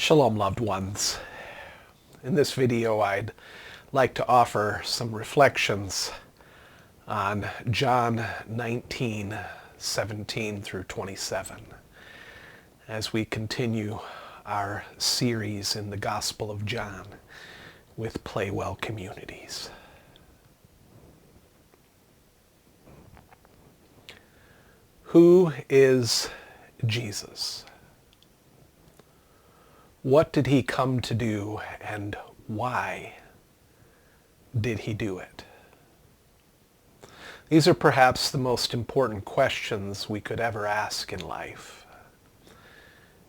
Shalom, loved ones. In this video, I'd like to offer some reflections on John 19:17 through 27 as we continue our series in the Gospel of John with PlayWell Communities. Who is Jesus? What did he come to do, and why did he do it? These are perhaps the most important questions we could ever ask in life.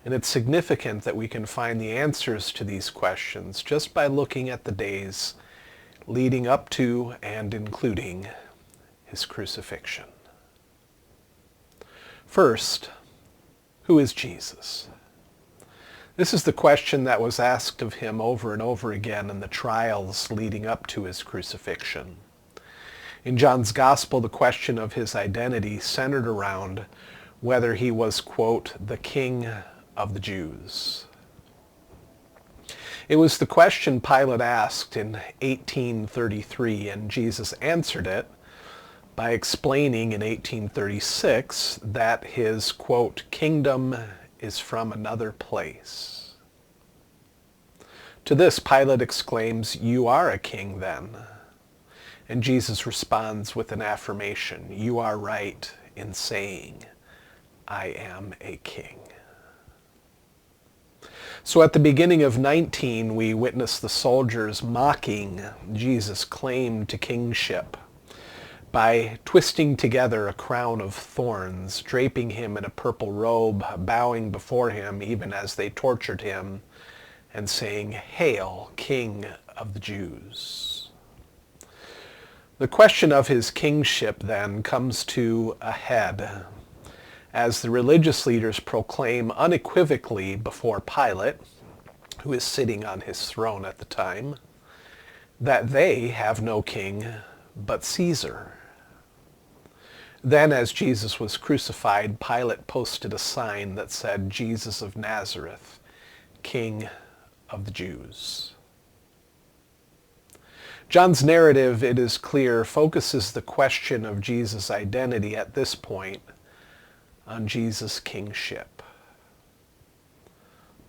And it's significant that we can find the answers to these questions just by looking at the days leading up to and including his crucifixion. First, who is Jesus? This is the question that was asked of him over and over again in the trials leading up to his crucifixion. In John's Gospel, the question of his identity centered around whether he was, quote, the King of the Jews. It was the question Pilate asked in 1833, and Jesus answered it by explaining in 1836 that his, quote, kingdom is from another place. To this, Pilate exclaims, "You are a king then." And Jesus responds with an affirmation, "You are right in saying, I am a king." So at the beginning of 19, we witness the soldiers mocking Jesus' claim to kingship by twisting together a crown of thorns, draping him in a purple robe, bowing before him even as they tortured him, and saying, "Hail, King of the Jews." The question of his kingship then comes to a head as the religious leaders proclaim unequivocally before Pilate, who is sitting on his throne at the time, that they have no king but Caesar. Then, as Jesus was crucified, Pilate posted a sign that said, "Jesus of Nazareth, King of the Jews." John's narrative, it is clear, focuses the question of Jesus' identity at this point on Jesus' kingship.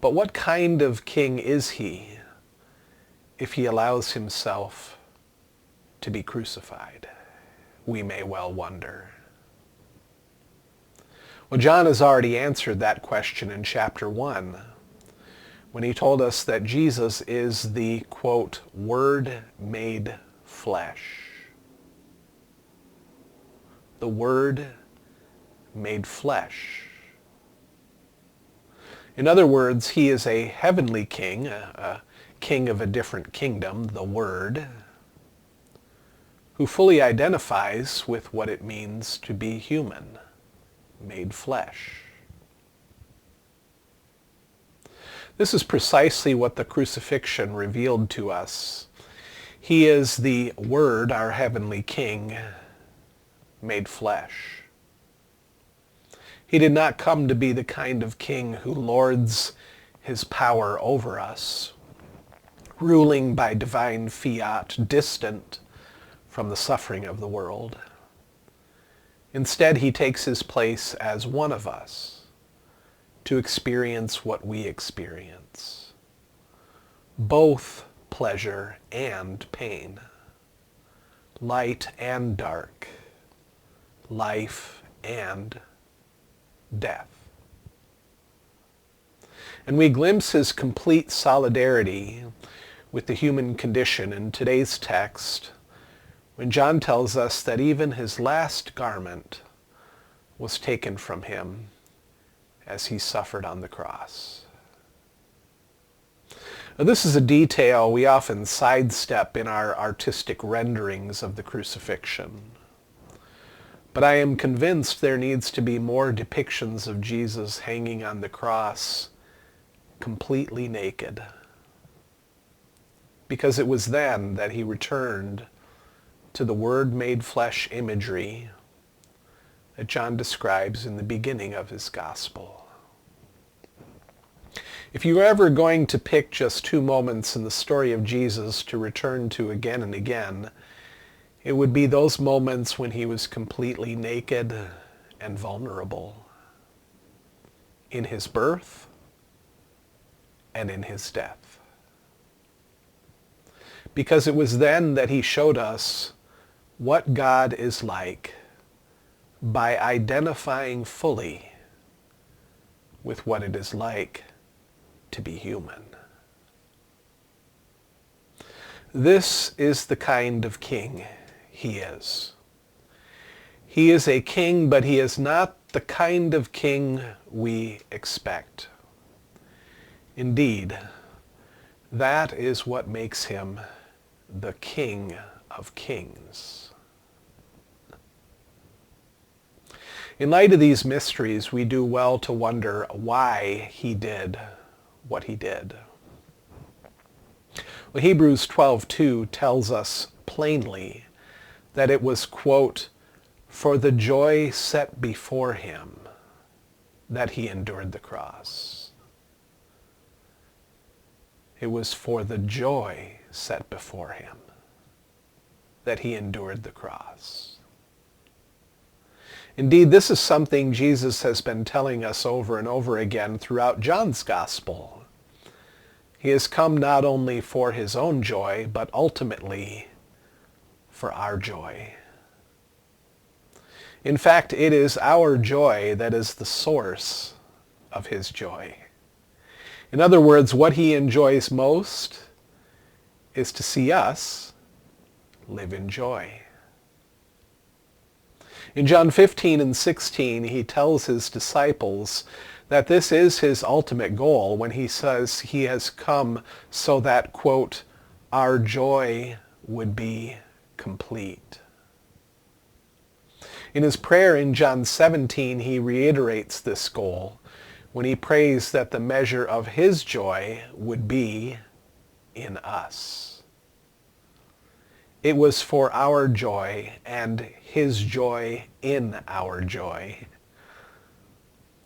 But what kind of king is he if he allows himself to be crucified? We may well wonder. Well, John has already answered that question in chapter 1 when he told us that Jesus is the, quote, Word made flesh. The Word made flesh. In other words, he is a heavenly king, a king of a different kingdom, the Word, who fully identifies with what it means to be human, made flesh. This is precisely what the crucifixion revealed to us. He is the Word, our heavenly King, made flesh. He did not come to be the kind of king who lords his power over us, ruling by divine fiat, distant from the suffering of the world. Instead, he takes his place as one of us to experience what we experience, both pleasure and pain, light and dark, life and death. And we glimpse his complete solidarity with the human condition in today's text when John tells us that even his last garment was taken from him as he suffered on the cross. Now, this is a detail we often sidestep in our artistic renderings of the crucifixion. But I am convinced there needs to be more depictions of Jesus hanging on the cross completely naked, because it was then that he returned to the Word made flesh imagery that John describes in the beginning of his gospel. If you were ever going to pick just two moments in the story of Jesus to return to again and again, it would be those moments when he was completely naked and vulnerable. In his birth and in his death. Because it was then that he showed us what God is like by identifying fully with what it is like to be human. This is the kind of king he is. He is a king, but he is not the kind of king we expect. Indeed, that is what makes him the King of Kings. In light of these mysteries, we do well to wonder why he did what he did. Well, Hebrews 12:2 tells us plainly that it was, quote, for the joy set before him that he endured the cross. It was for the joy set before him that he endured the cross. Indeed, this is something Jesus has been telling us over and over again throughout John's Gospel. He has come not only for his own joy, but ultimately for our joy. In fact, it is our joy that is the source of his joy. In other words, what he enjoys most is to see us live in joy. In John 15 and 16, he tells his disciples that this is his ultimate goal when he says he has come so that, quote, our joy would be complete. In his prayer in John 17, he reiterates this goal when he prays that the measure of his joy would be in us. It was for our joy and his joy in our joy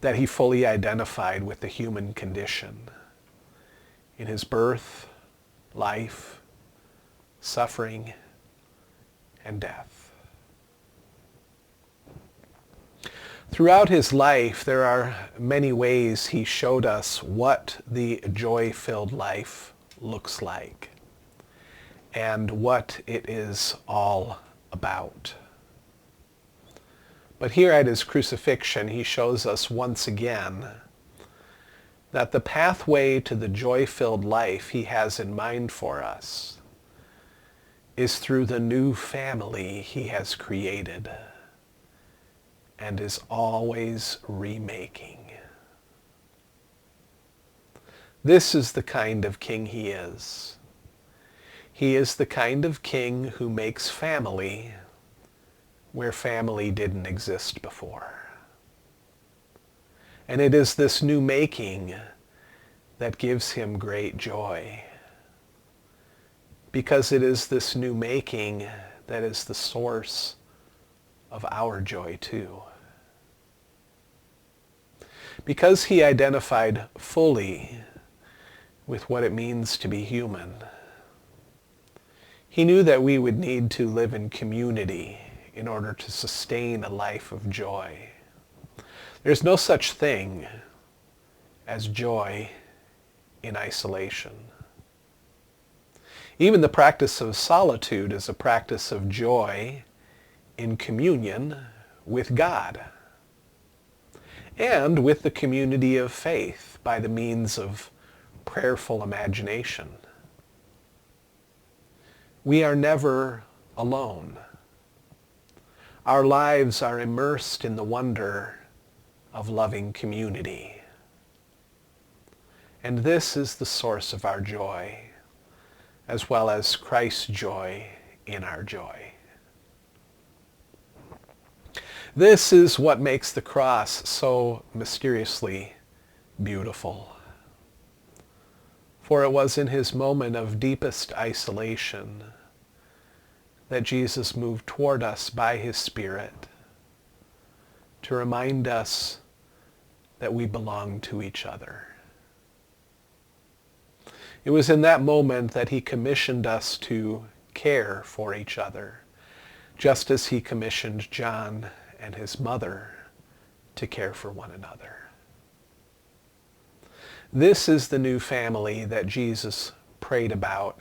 that he fully identified with the human condition in his birth, life, suffering, and death. Throughout his life, there are many ways he showed us what the joy-filled life looks like and what it is all about. But here at his crucifixion, he shows us once again that the pathway to the joy-filled life he has in mind for us is through the new family he has created and is always remaking. This is the kind of king he is. He is the kind of king who makes family where family didn't exist before. And it is this new making that gives him great joy, because it is this new making that is the source of our joy too. Because he identified fully with what it means to be human, he knew that we would need to live in community in order to sustain a life of joy. There's no such thing as joy in isolation. Even the practice of solitude is a practice of joy in communion with God and with the community of faith by the means of prayerful imagination. We are never alone. Our lives are immersed in the wonder of loving community. And this is the source of our joy, as well as Christ's joy in our joy. This is what makes the cross so mysteriously beautiful. For it was in his moment of deepest isolation that Jesus moved toward us by his Spirit to remind us that we belong to each other. It was in that moment that he commissioned us to care for each other, just as he commissioned John and his mother to care for one another. This is the new family that Jesus prayed about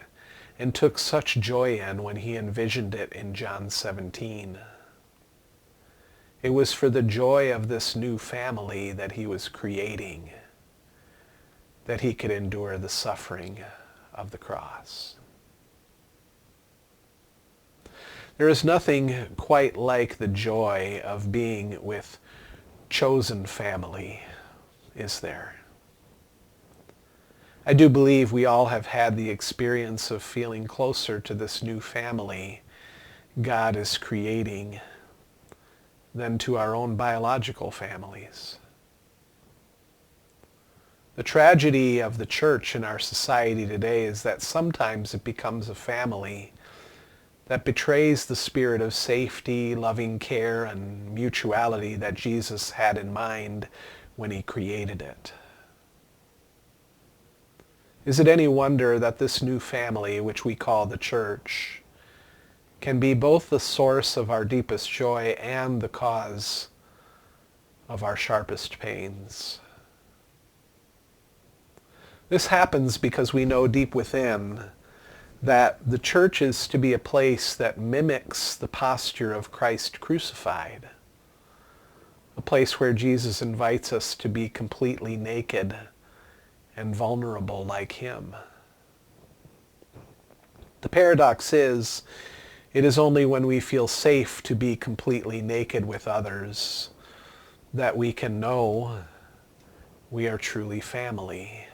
and took such joy in when he envisioned it in John 17. It was for the joy of this new family that he was creating that he could endure the suffering of the cross. There is nothing quite like the joy of being with chosen family, is there? I do believe we all have had the experience of feeling closer to this new family God is creating than to our own biological families. The tragedy of the church in our society today is that sometimes it becomes a family that betrays the spirit of safety, loving care, and mutuality that Jesus had in mind when he created it. Is it any wonder that this new family, which we call the church, can be both the source of our deepest joy and the cause of our sharpest pains? This happens because we know deep within that the church is to be a place that mimics the posture of Christ crucified, a place where Jesus invites us to be completely naked and vulnerable like him. The paradox is, it is only when we feel safe to be completely naked with others that we can know we are truly family.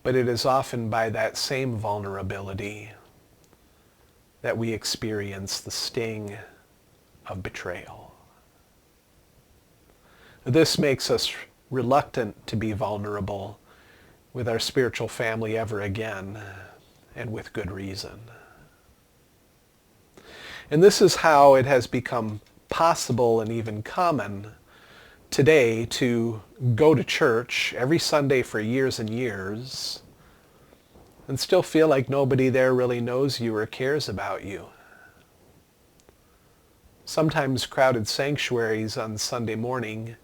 But it is often by that same vulnerability that we experience the sting of betrayal. This makes us reluctant to be vulnerable with our spiritual family ever again, and with good reason. And this is how it has become possible and even common today to go to church every Sunday for years and years and still feel like nobody there really knows you or cares about you. Sometimes crowded sanctuaries on Sunday morning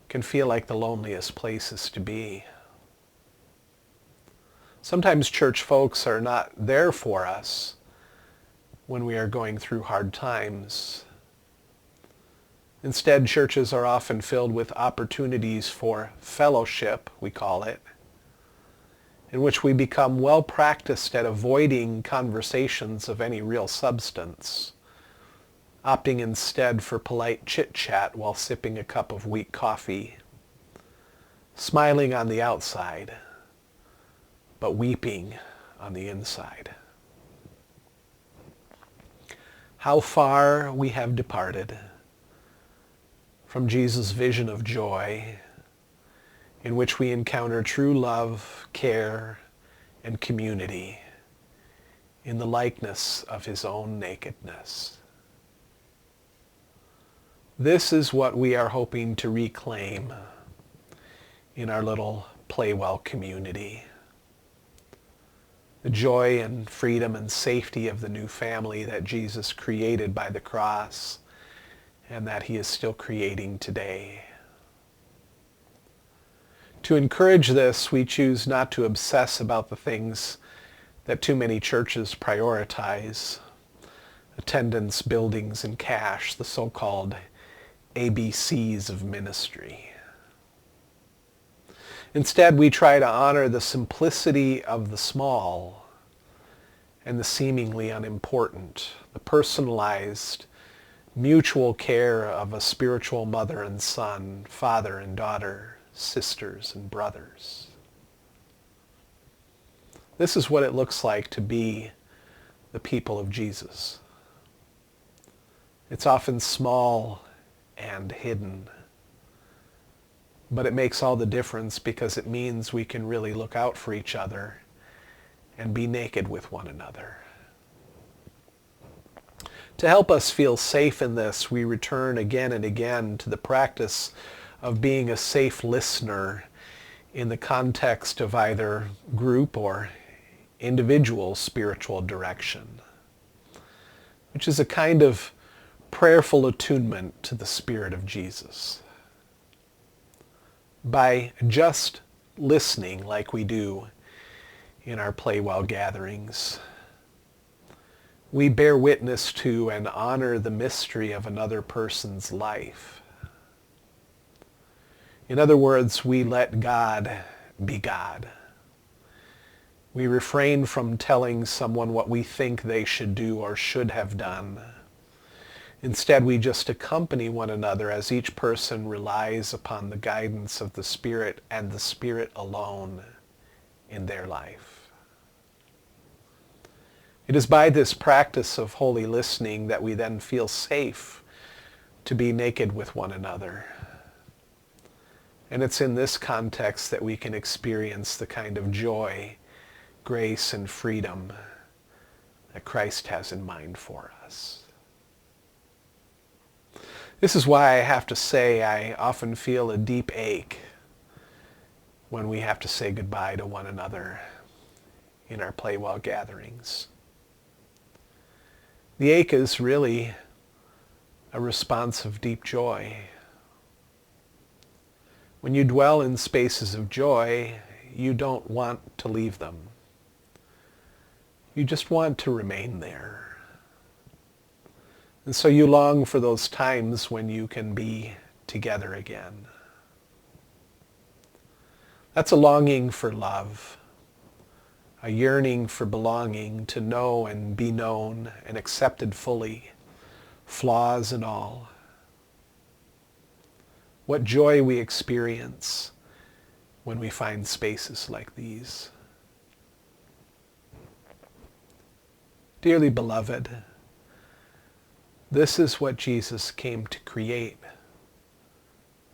can feel like the loneliest places to be. Sometimes church folks are not there for us when we are going through hard times. Instead, churches are often filled with opportunities for fellowship, we call it, in which we become well practiced at avoiding conversations of any real substance, opting instead for polite chit-chat while sipping a cup of weak coffee, smiling on the outside, but weeping on the inside. How far we have departed from Jesus' vision of joy, in which we encounter true love, care, and community in the likeness of his own nakedness. This is what we are hoping to reclaim in our little PlayWell community. The joy and freedom and safety of the new family that Jesus created by the cross and that he is still creating today. To encourage this, we choose not to obsess about the things that too many churches prioritize: attendance, buildings, and cash, the so-called ABCs of ministry. Instead, we try to honor the simplicity of the small and the seemingly unimportant, the personalized, mutual care of a spiritual mother and son, father and daughter, sisters and brothers. This is what it looks like to be the people of Jesus. It's often small and hidden, but it makes all the difference because it means we can really look out for each other and be naked with one another. To help us feel safe in this, we return again and again to the practice of being a safe listener in the context of either group or individual spiritual direction, which is a kind of prayerful attunement to the Spirit of Jesus. By just listening like we do in our PlayWell gatherings, we bear witness to and honor the mystery of another person's life. In other words, we let God be God. We refrain from telling someone what we think they should do or should have done. Instead, we just accompany one another as each person relies upon the guidance of the Spirit and the Spirit alone in their life. It is by this practice of holy listening that we then feel safe to be naked with one another. And it's in this context that we can experience the kind of joy, grace, and freedom that Christ has in mind for us. This is why I have to say I often feel a deep ache when we have to say goodbye to one another in our PlayWell gatherings. The ache is really a response of deep joy. When you dwell in spaces of joy, you don't want to leave them. You just want to remain there. And so you long for those times when you can be together again. That's a longing for love, a yearning for belonging, to know and be known and accepted fully, flaws and all. What joy we experience when we find spaces like these. Dearly beloved, this is what Jesus came to create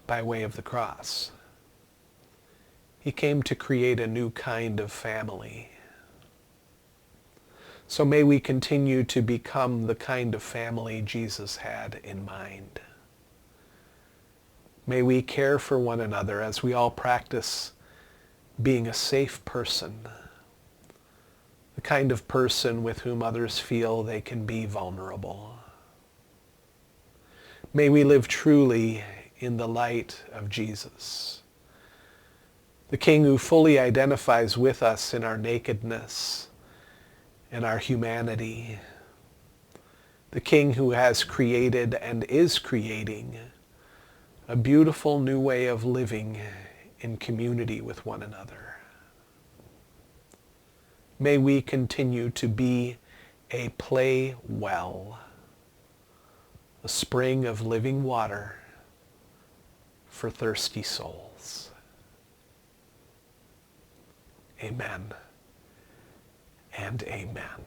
by way of the cross. He came to create a new kind of family. So may we continue to become the kind of family Jesus had in mind. May we care for one another as we all practice being a safe person, the kind of person with whom others feel they can be vulnerable. May we live truly in the light of Jesus, the King who fully identifies with us in our nakedness and our humanity, the King who has created and is creating a beautiful new way of living in community with one another. May we continue to be a play well, a spring of living water for thirsty souls. Amen and amen.